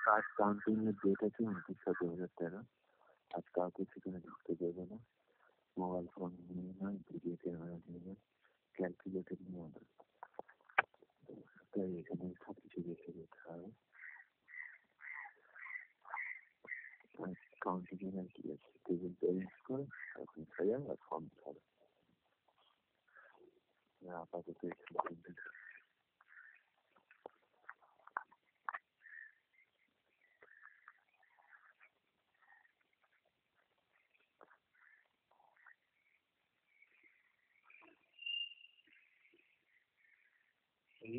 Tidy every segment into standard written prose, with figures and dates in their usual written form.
Card counting এর date আছে 29/7/2013। আজ কাউকে সেখানে ঢুকতে দেবে না, মোবাইল ফোন নিয়ে নয়, ভিডিও ক্যামেরা নিয়ে নয়, ক্যালকুলেটর নিয়ে না। তাই এখানে সব কিছু দেখে যেতে হবে। কাউন্টিং এর আর কি আছে, টেবিল ব্যালেন্স করে এখন খাইয়া আর ফর্ম ছাড়ো। আপাতত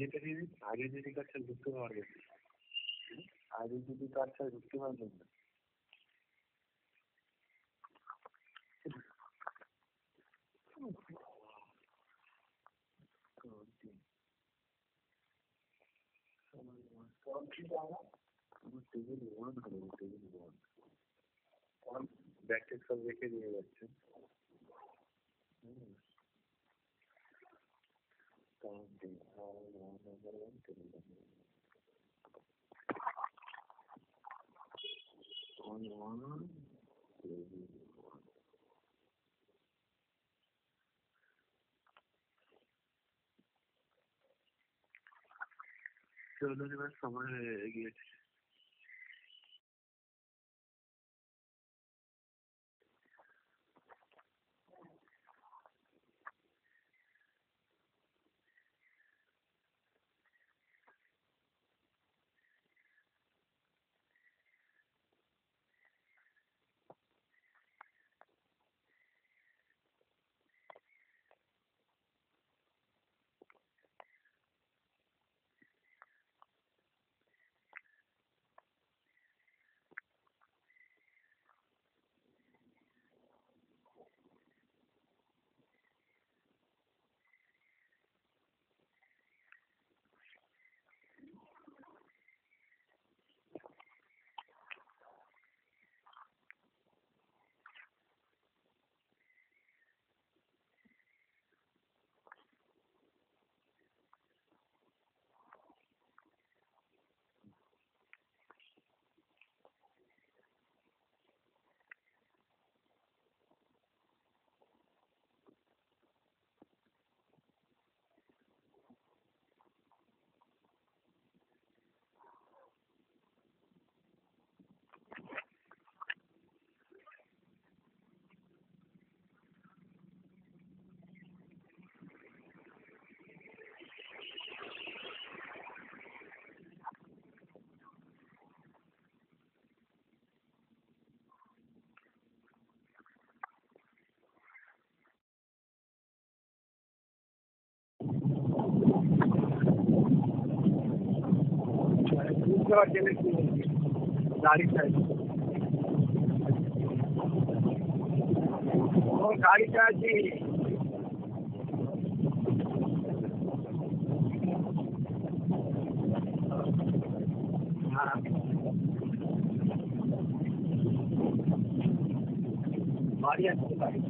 এখানে আগে যদি কাছে ঢুকতে পারবেন, আগে যদি কাছে ঢুকতে পারবেন না। টেবিল 1 হবে, টেবিল 1 ব্যাকটেক সব রেখে দিয়ে যাচ্ছে। Counting number 1 table number 1 table 1। চলো এবার সময় হয়ে গিয়েছে। গাড়ি চাইছি বাড়ি আসতে পারি।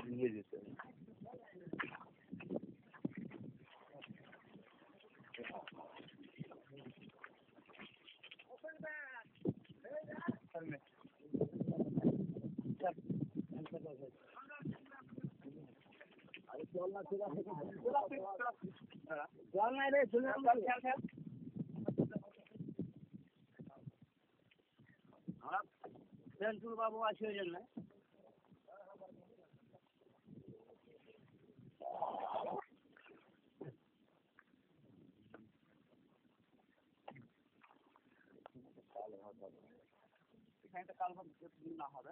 নিয়ে যেতে জল নাই রে সেন্টুর বাবু আছে ওই জন্য এখানে কাল না হবে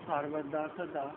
সার্ভার দাও তো দাও।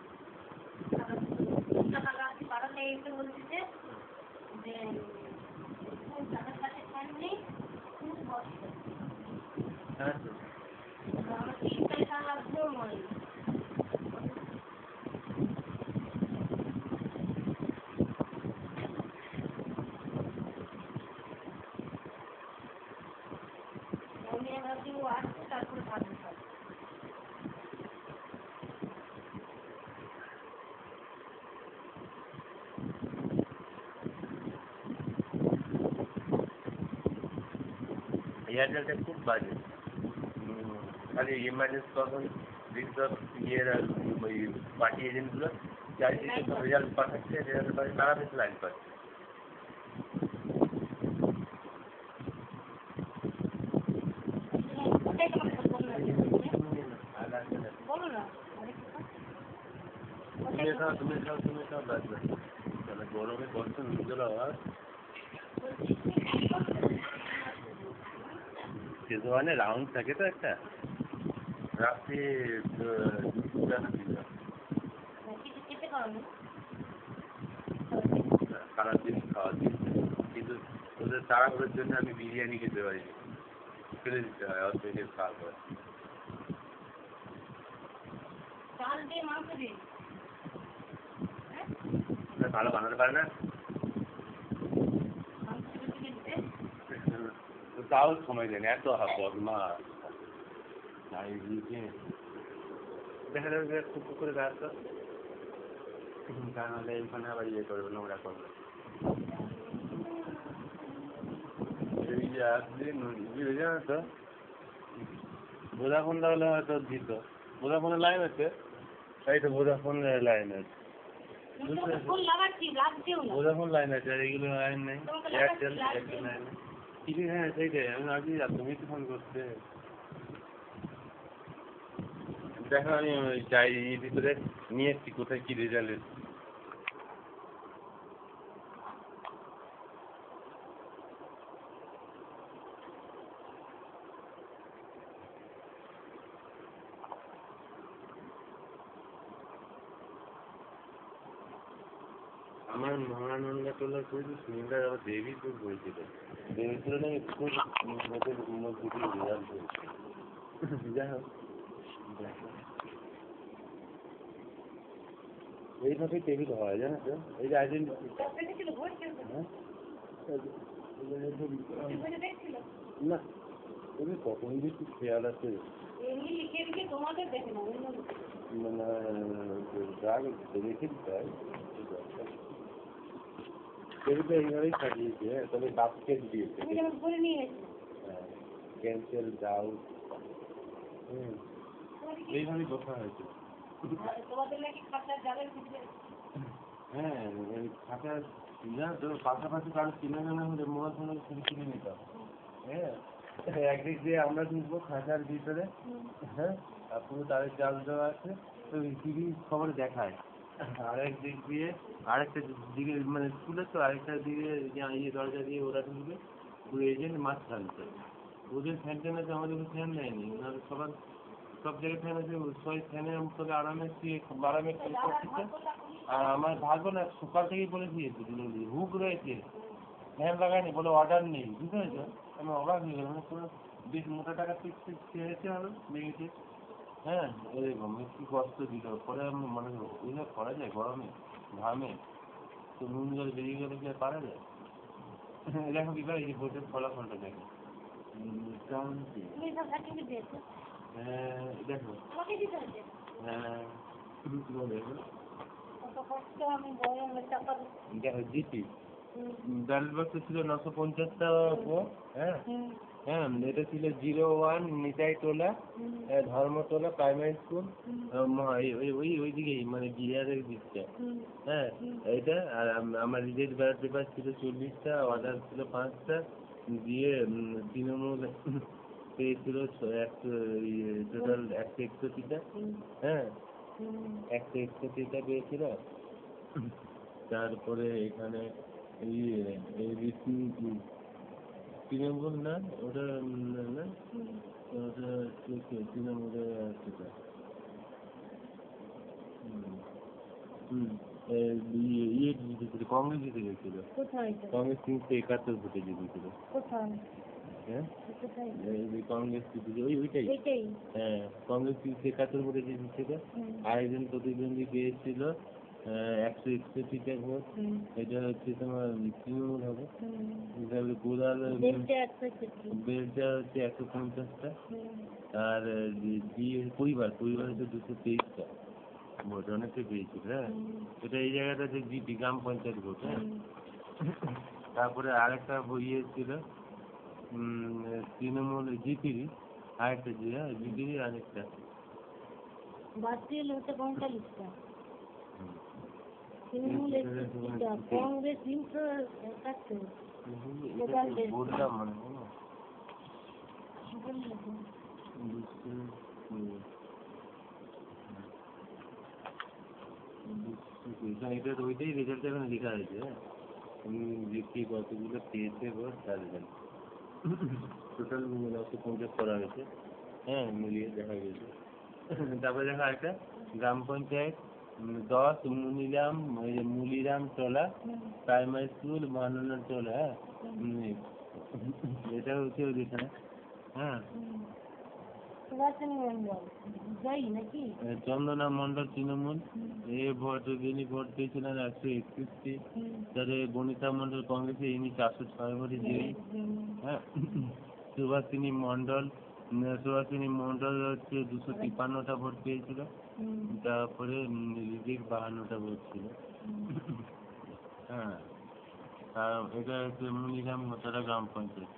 এয়ারটেলটা খুব বাজে, খালি ইমার্জেন্সি তখন রিসব ইয়ের ওই পার্টি এজেন্টগুলো চারিদিকে রেজাল্ট পাঠাচ্ছে, রেজাল্ট পাঠিয়ে তারা বেশি লাইন পাচ্ছে। তুমি খাও লাগবে তাহলে গরমে কষ্ট নিজের আওয়াজ সেজোয়ানে রাউন্ড থাকে তো একটা রাত্রে খারাপ জিনিস খাওয়া দিন, কিন্তু ওদের তাড়াহুড়োর জন্য আমি বিরিয়ানি খেতে পারি, ফেলে দিতে হয় অসুবিধে খাওয়ার পর। ভালো বানাতে পারে না, তাও সময় দেন এত বদমাস দেখা যাবে যে খুব করে ব্যস্ত, তাহলে এইখানে আবার ইয়ে করবে, নোংরা করবে। জানো তো ভোদাফোন হলে হয়তো দিত, ভোদাফোনের লাইন আছে, তাই তো ভোদাফোনের লাইন আছে, ভোদাফোন লাইন আছে, আর এইগুলো লাইন নেই, এয়ারটেল লাইন নেই। হ্যাঁ সেইটাই আমি আজই তুমি তো ফোন করতে দেখো আমি যাই এর ভিতরে নিয়ে এসছি কোথায় কি রেজাল্ট এসছে। আমার মহানন্দা টোলার করেছি সুনীলদার আবার দেবীপুর করেছিল। দেবীপুর নাকি খুব মধ্যে দিয়ে রেজাল্ট হয়েছে। যাই হোক এইভাবেই টেবিল হয় জানো তো, এই যে আইডেন্টি না তুমি কখন কিছু খেয়াল আছে মানে রাগ রেখে দিতে হয়। টেবিলটা এইভাবেই সাজিয়েছে, তবে বাস্কেট দিয়েছে ক্যান্সেল ডাউট এইভাবেই বসা হয়েছে। হ্যাঁ খাতার জানো তো পাশাপাশি কারো চিনে জানা হলে মোবাইল ফোনে শুধু কিনে নিতাম। হ্যাঁ একদিক দিয়ে আমরা ঢুকবো খাঁচার ভিতরে, হ্যাঁ আর পুরো তাদের জাল দেওয়া আছে, তো টিভি খবর দেখায়। আরেক দিক দিয়ে আরেকটা দিকে মানে স্কুলে তো আরেকটা দিকে ইয়ে দরজা দিয়ে ওরা ঢুকবে, পুরো এজেন্ট মাছ ঢালতে ওদের ফ্যান ট্যান আছে, আমাদের ফ্যান নেয়নি, ওনারা সবার সব জায়গায় ফ্যান আছে, সবাই ফ্যানের মধ্যে আরামে শুয়ে আরামে করতেছে। আর আমার ভাগ্য না সকাল থেকেই বলে দিয়েছে হুক রয়েছে ফ্যান লাগায়নি বলে অর্ডার নেই, বুঝতে পেরেছো? আমি অবাক হয়ে গেলাম, কোনো বেশ মোটা টাকা ছেড়েছে হবে মেয়েকে। হ্যাঁ এরকম কি কষ্ট দিল, পরে আমি মনে করবো ওইভাবে করা যায় গরমে ঘামে, তো নুন জল বেরিয়ে গেলে কি আর পারা যায়? দেখো কি করে এই যে ভোটের ফলাফলটা দেখো মোটামুটি হ্যাঁ দেখো হ্যাঁ দেখো জিপি ব্যালট বক্সে ছিল 950টা ভোট। হ্যাঁ হ্যাঁ এটা ছিল 01 নিতাইটোলা ধর্মতলা প্রাইমারি স্কুল, ওইদিকেই মানে বিহারের দিকটা। হ্যাঁ এইটা আর আমার রিজেক্ট ব্যালট পেপার ছিল 40টা, অর্ডার ছিল 5টা, দিয়ে তৃণমূল পেয়েছিল টোটাল 161টা। হ্যাঁ 161টা পেয়েছিল। তারপরে এখানে তৃণমূল না ওটা না ওটা তৃণমূলের সেটা ইয়ে জিতেছিল, কংগ্রেস জিতে গেছিল, কংগ্রেস 371 ভোটে জিতেছিল। হ্যাঁ কংগ্রেস জিতেছে ওইটাই হ্যাঁ কংগ্রেস 371 ভোটে জিতেছিল। আরেকজন প্রতিদ্বন্দ্বী পেয়েছিল 161টা ভোট, এটা হচ্ছে তোমার তৃণমূল হবে। কোদাল বেলটা হচ্ছে 150টা, আর পরিবার হচ্ছে 223টা ভোট, অনেকটা পেয়েছিল। হ্যাঁ এটা এই জায়গাটা হচ্ছে জিপি গ্রাম পঞ্চায়েত ভোট। হ্যাঁ তারপরে আরেকটা ইয়ে ছিল তৃণমূল জিপির আরেকটা জিপির আরেকটা বললাম মানে এটা ওইটাই রেজাল্ট এখানে লেখা হয়েছে। জিপি কতগুলো পেয়েছে ভোট তার রেজাল্ট টোটাল 950 করা হয়েছে। হ্যাঁ মিলিয়ে দেখা গেছে। তারপরে দেখা একটা গ্রাম পঞ্চায়েত 10 মুলিরাম টোলা প্রাইমারি স্কুল মহানন্দা টোলা। হ্যাঁ এটা হচ্ছে ওইখানে। হ্যাঁ চন্দনা মন্ডল তৃণমূল যিনি ভোট পেয়েছিলেন 131টি। তাহলে বনিতা মন্ডল কংগ্রেসে ইনি 406 ভোটে জিতেন। হ্যাঁ সুভাষিনী মন্ডল হচ্ছে 253টা ভোট পেয়েছিল। তারপরে রিজেক্ট 52টা ভোট ছিল। হ্যাঁ এটা হচ্ছে মুনিরাম ঘোটালা গ্রাম পঞ্চায়েত।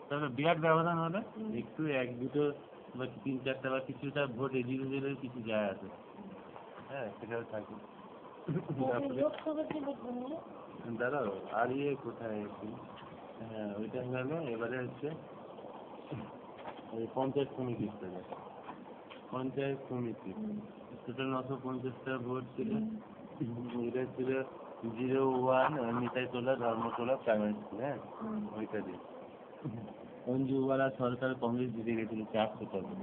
তাহলে বিরাট ব্যবধান হলে একটু 1-2 বা 3-4টা বা কিছুটা ভোট এদিকে গেলে কিছু যায় আসে। হ্যাঁ সেটাও থাকে। দাঁড়াও আর কোথায় একটু হ্যাঁ ওইটা গেল। এবারে হচ্ছে পঞ্চায়েত সমিতির থেকে পঞ্চায়েত সমিতি টোটাল 950টা ভোট ছিল। এটা ছিল 01 নিতাইতলা ধর্মতলা প্রাইমারি স্কুল, হ্যাঁ ওইটা দিয়ে অঞ্জুবালা সরকার কংগ্রেস জিতে গেছিল 400টা ভোট।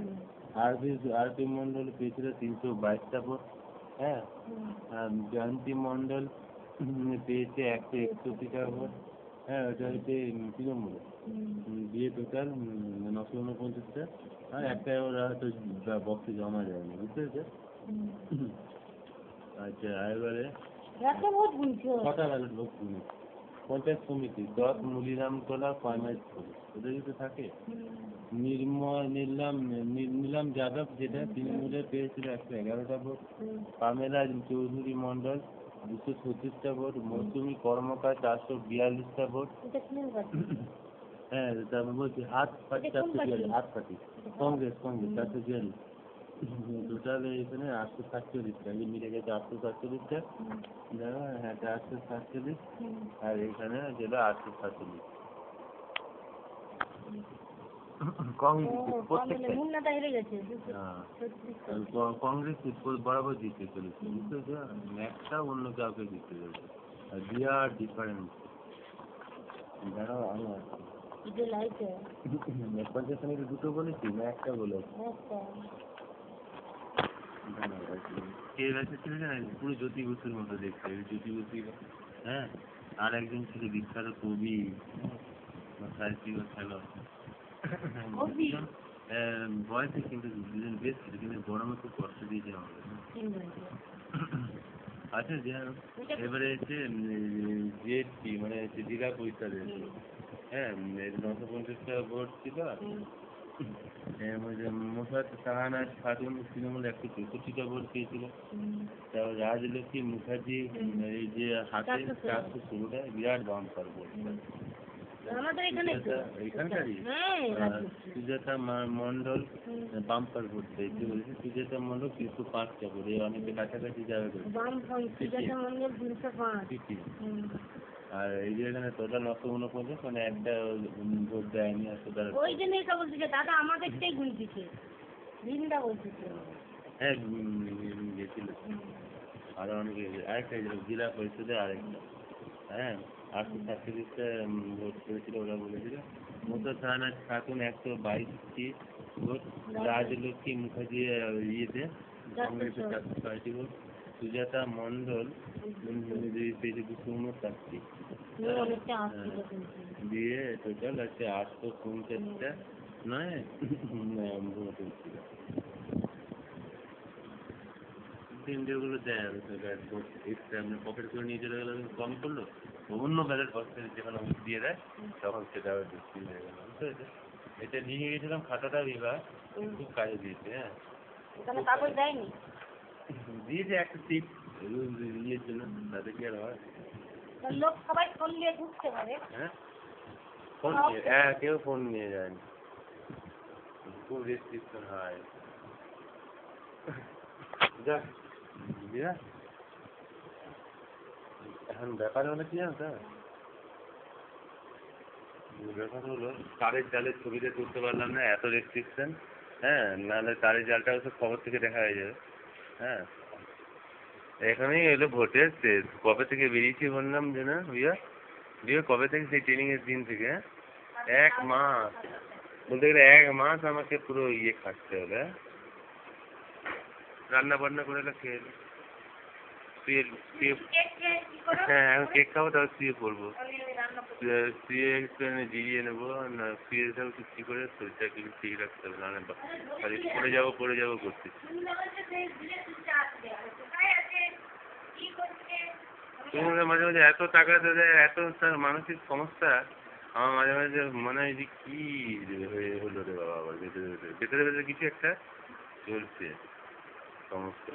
আরপি মন্ডল পেয়েছিল 322টা ভোট, হ্যাঁ। আর জয়ন্তী মন্ডল পেয়েছে 161টা ভোট, হ্যাঁ ওটা হচ্ছে তৃণমূল দিয়ে টোটাল 949টা। আর একটা ওরা হয়তো বক্সে জমা যায়নি, বুঝতে পেরেছে? আচ্ছা এবারে ছটা ব্যালট বক্স গুলি পঞ্চায়েত সমিতি 10 মুলিরামতলা প্রাইমারি স্কুল, ওদের যদি থাকে। নিলাম যাদব যেটা তৃণমূলে পেয়েছিল 111টা vote. Pamela Chowdhury Mondal 236টা vote. মৌসুমী কর্মকার 442টা ভোট, হ্যাঁ। তারপর বলছি হাত পাটি 442, কংগ্রেস 442। টোটাল এখানে 847টা, মিলে গেছে 847টা, দেখো হ্যাঁ 847 আর এখানে যেটা 847 কংগ্রেস বরাবর জিতে চলেছে, বুঝতে পেরেছো? একটা অন্য কাউকে জিতে চলেছে, আর বিরাট ডিফারেন্স। দাঁড়াও আমি পঞ্চায়েত সমিতি দুটো বলেছি না একটা বলেছি? কে ছিল জানেন? পুরো জ্যোতি বসুর মতো দেখতে, জ্যোতি বসু, হ্যাঁ। আর একজন ছিল বিখ্যাত কবি, সাহিত্যিক খেলোয়াড়, বয়সে কিন্তু দুজন বেশ ছিল, কিন্তু গরমে খুব কষ্ট দিয়েছে আমাদের। আচ্ছা এবারে হচ্ছে জিএসটি মানে হচ্ছে জেলা পরিষদের, হ্যাঁ 950টা ভোট ছিল। মোসাদ সাহানা খাতুন তৃণমূল 164টা ভোট পেয়েছিল। তারপর রাজলক্ষ্মী মুখার্জি এই যে হাতে 416টা, বিরাট বাম্পার ভোট। এখানকারই সুজাতা মন্ডল বাম্পার ভোট পেয়েছে, বলেছে সুজাতা মন্ডল 305টা ভোট, অনেকে কাছাকাছি যাবে। আর এই যে এখানে টোটাল 949, মানে একটা ভোট দেয়নি। ওই জন্যই তো বলছি দাদা আমাদেরটাই গুনতিছে, রিন্দা বলতেছে। হ্যাঁ গেছিল আরো অনেকে, আরেকটা জেলা পরিষদে আরেকটা, হ্যাঁ 847টা ভোট করেছিল, ওরা বলেছিল। মোসাদ সাহানা খাতুন 122টি ভোট। রাজলক্ষ্মী মুখার্জি ইয়েতে কংগ্রেসের 406টি ভোট। সুজাতা মন্ডল পেয়েছে 259টি, দিয়ে টোটাল আছে 850টা নয় ভোট হচ্ছিল। ইন্ডিয়াগুলো দেয় আপনার পকেট করে নিয়ে চলে গেলে কম করলো, অন্য ব্যালেট বক্সে যেখানে দিয়ে দেয় তখন সেটা আবার বিক্রি হয়ে গেল, বুঝতে পেরেছে? এটা নিয়ে গেছিলাম খাতাটা বিভাগ, খুব কাজে দিয়েছে। হ্যাঁ দিয়েছে একটা টিপ ইয়ের জন্য, তাতে কি আর হয়? লোক সবাই ফোন নিয়ে ঢুকতে পারে, হ্যাঁ ফোন নিয়ে, কেউ ফোন নিয়ে যায়নি, খুব রেস্ট্রিকশন হয়। যাক এখন ব্যাপার হলো কি জানো? ব্যাপার হলো তারের জালের ছবিটা তুলতে পারলাম না, এত রেস্ট্রিকশন। হ্যাঁ নাহলে তারের জালটা হচ্ছে খবর থেকে দেখা হয়ে যাবে। হ্যাঁ এখানেই এলো ভোটের শেষ, কবে থেকে বেরিয়েছি বললাম যে না বিয়ে কবে থেকে, সেই ট্রেনিং এর দিন থেকে 1 মাস, বলতে গেলে 1 মাস আমাকে পুরো ইয়ে খাটতে হবে। রান্না বান্না করে খেয়ে হ্যাঁ এখন কেক খাবো, তারপর শুয়ে পড়বো, শুয়ে একটু জিরিয়ে নেবো না, শুয়ে কি করে শরীরটা একটু ঠিক রাখতে হবে, নাহলে পড়ে যাবো করতে। তোমাদের মাঝে মাঝে এত টাকা দেয়, এত তার মানসিক সমস্যা, আমার মাঝে মাঝে মনে হয় যে কি হলো রে বাবা, আবার ভেতরে ভেতরে কিছু একটা চলছে সমস্যা।